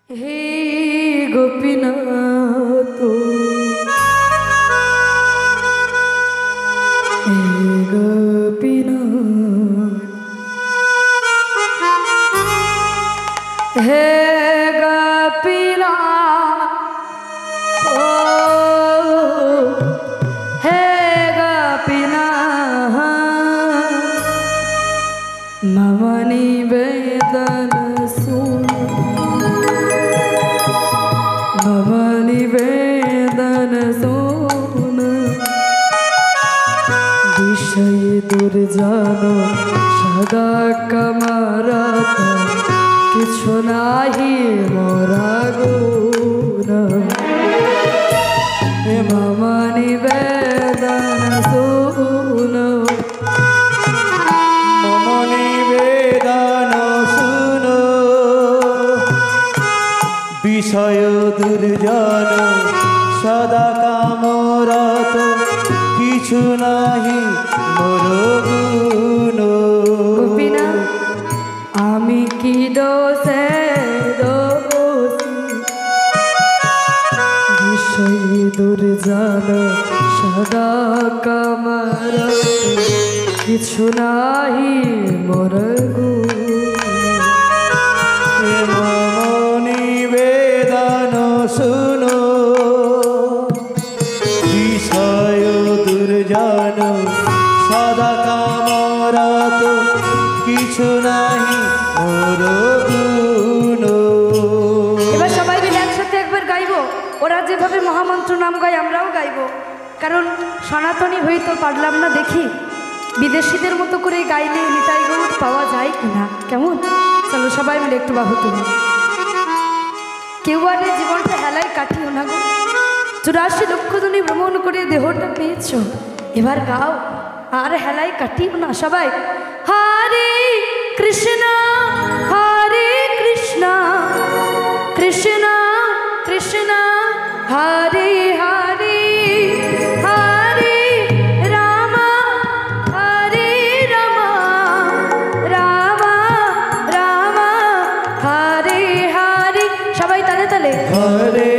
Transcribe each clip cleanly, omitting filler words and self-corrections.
हे गोपीनाथ हे गोपीनाथ हे गोपीनाथ ओ हे गोपीनाथ मम निवेदन सुन मम निवेदन सुन विषय दुर्जन सदा कमरत किछु नाही मोरा गुण मम निवेदन सुन मम निवेदन सुन विषय दुर्जन सदा कामरत किछु नाही मोर गुण गोपीनाथ आमी की दोषे दोषी विषय दुर्जन सदा कामरत किछु नाही मोर गुण मम निवेदन सुनो विषय दुर्जन सदा कामरत किछु नाही मोर गुण এবার সবাই মিলে একসাথে একবার গাইবো ওরা যেভাবে মহামন্ত্র নাম গায় আমরাও গাইবো কারণ সনাতনী হই তো পারলাম না দেখি বিদেশিদের মতো করে গাইলে নিতাই গৌর পাওয়া যায় কিনা কেমন চলো সবাই মিলে একটু বাহু তুলি কেউ আর এই জীবনটা হেলায় কাটিও না গো 84 লক্ষ জনই ভ্রমণ করে দেহটা পেয়েছ এবার গাও আর হেলায় কাটিও না সবাই হরে কৃষ্ণ কৃষ্ণ কৃষ্ণ হরে হরে হরে রাম রাম রাম হরে হরে সবাই তালে তালে হরে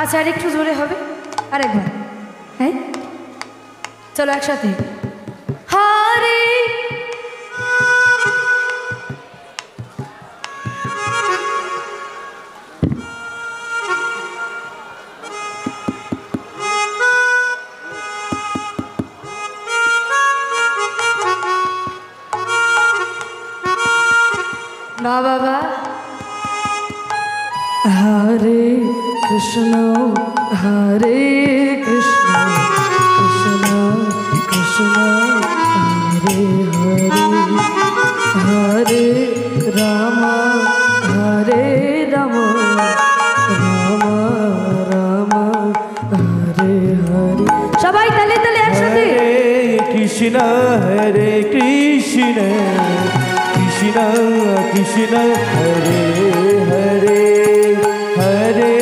আচ্ছা আর একটু জোরে হবে আরেকবার হ্যাঁ চলো একসাথে হরে না বাবা হরে কৃষ্ণ হরে কৃষ্ণ কৃষ্ণ কৃষ্ণ হরে হরে হরে রাম রাম রাম হরে হরে সবাই তালে তালে একসাথে কৃষ্ণ হরে কৃষ্ণ কৃষ্ণ কৃষ্ণ হরে হরে হরে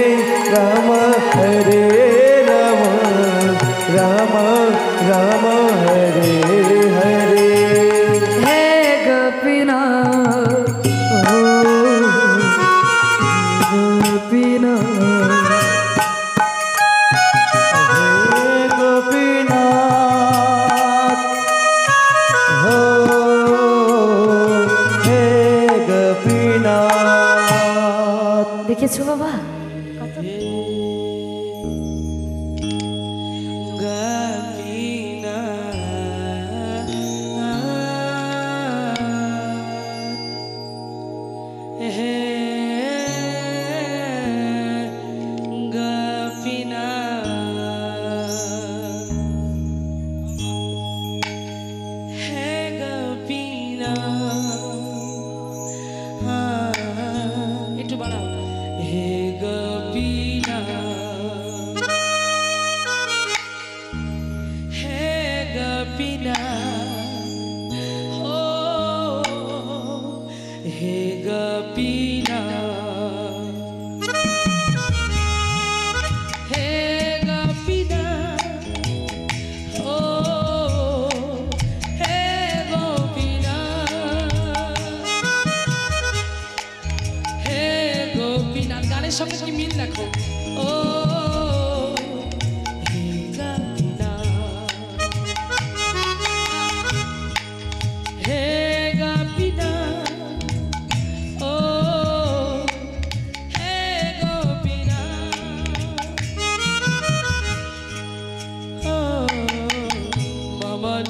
রাম রাম রাম হরে হরে হে গোপীনাথ ও গোপীনাথ হে গোপীনাথ হো হে গোপীনাথ দেখেছো বাবা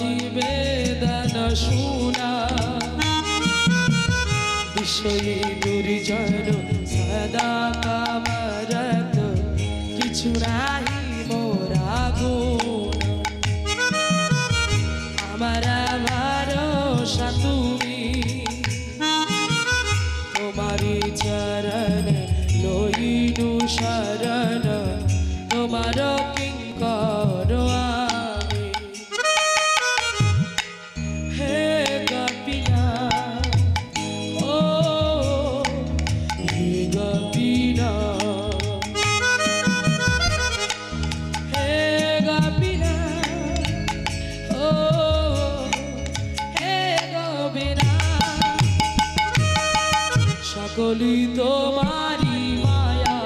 নিবেদন শুনা বিষয়ী দুর্জন সদা কামরত কিছু নাহি মোরা গুণ আমার ভরসা তুমি তোমারি চরণ লইনু শরণ তোমার কিঙ্কর আমি হে গোপীনা ও হে গোপীনা হে গোপীনা ও হে গোপীনা সকলি তোমারি মায়া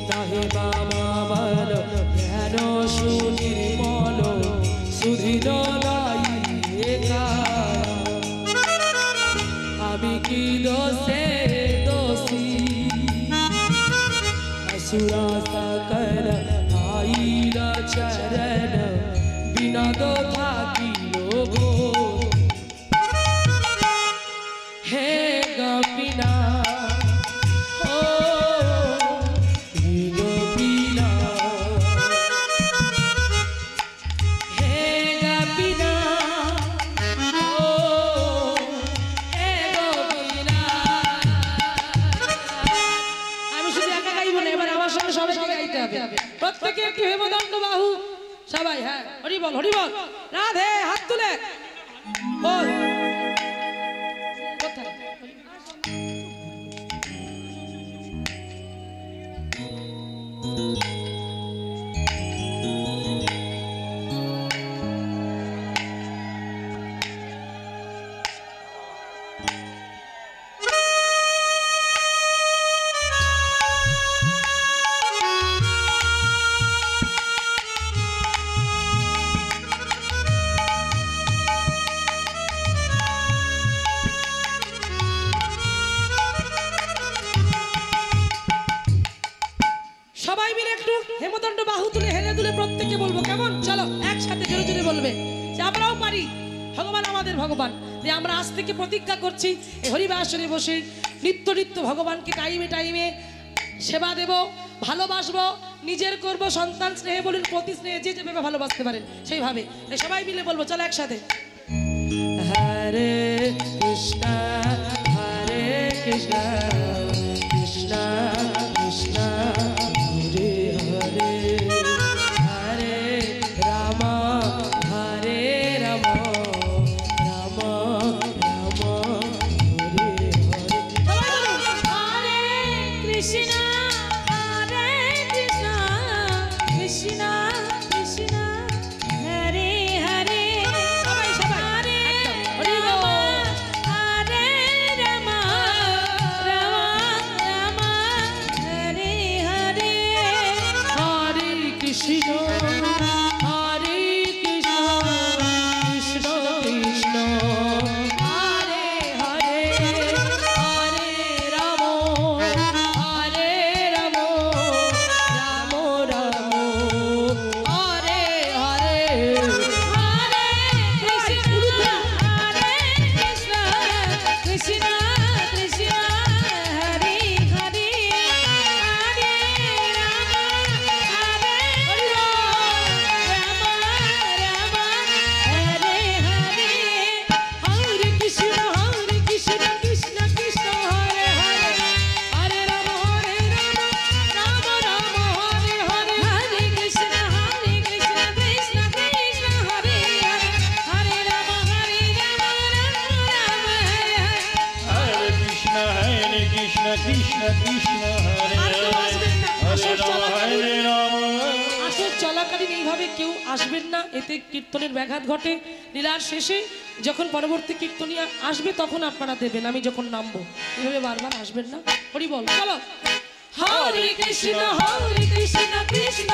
তাহে বাবা বল জ্ঞান সুনির্মল সুধীর লাই একা আমি কি দোষে দোষী असुरा सकल आइल चरण बिना दो थाकी लोगो हे गोपीना ओ हे गोपीना हे गोपीना ओ हे गोपीना আমি শুধু একা গাইবো না এবার আমার সঙ্গে সবাইকে গাইতে হবে প্রত্যেকে একটু হেমদণ্ড বাহু সবাই হ্যাঁ হরি বল রাধে হাত তুলে বল কোথায় সবাই মিলে একটু হেমদণ্ড বাহু তুলে হেলে দুলে প্রত্যেককে বলবো কেমন চলো একসাথে জোরে জোরে বলবে যে আমরাও পারি ভগবান আমাদের ভগবান যে আমরা আজ থেকে প্রতিজ্ঞা করছি এই হরিবাসরে বসে নিত্য নিত্য ভগবানকে টাইমে টাইমে সেবা দেব ভালোবাসবো নিজের করব সন্তান স্নেহে বলুন প্রতি স্নেহে যে যেভাবে ভালোবাসতে পারেন সেইভাবে তাই সবাই মিলে বলবো চলো একসাথে হরে কৃষ্ণ হরে কৃষ্ণ কৃষ্ণ কৃষ্ণ হরে হরে হরে রাম হরে রাম রাম রাম হরে হরে হরে কৃষ্ণ কৃষ্ণ কৃষ্ণ হরে হরে সবাই সবাই হরে হরি বল হরে রাম রাম রাম হরে হরে হরে কৃষ্ণ হরে কৃষ্ণ কৃষ্ণ কৃষ্ণ হরে হরে হরে রাম হরে রাম রাম রাম হরে হরে হরে কৃষ্ণ হরে কৃষ্ণ কৃষ্ণ কৃষ্ণ হরে হরে হরে রাম হরে Ram Ram Hare Hare Hare Krishna Krishna Krishna Hare Hare Hare Ram Ram Ram Hare Hare Hare Krishna Krishna Krishna Hare Hare Hare Ram Ram Ram Hare Hare Hare Krishna, Krishna Krishna, Hare আর কেউ আসবেন না। আসর Hare Rama. আসর চলাকালীন এইভাবে কেউ আসবেন না এতে কীর্তনের ব্যাঘাত ঘটে লীলার শেষে যখন পরবর্তী কীর্তনিয়া আসবে তখন আপনারা দেবেন আমি যখন নামবো এভাবে বারবার আসবেন না হরি বল চলো হরে কৃষ্ণ কৃষ্ণ কৃষ্ণ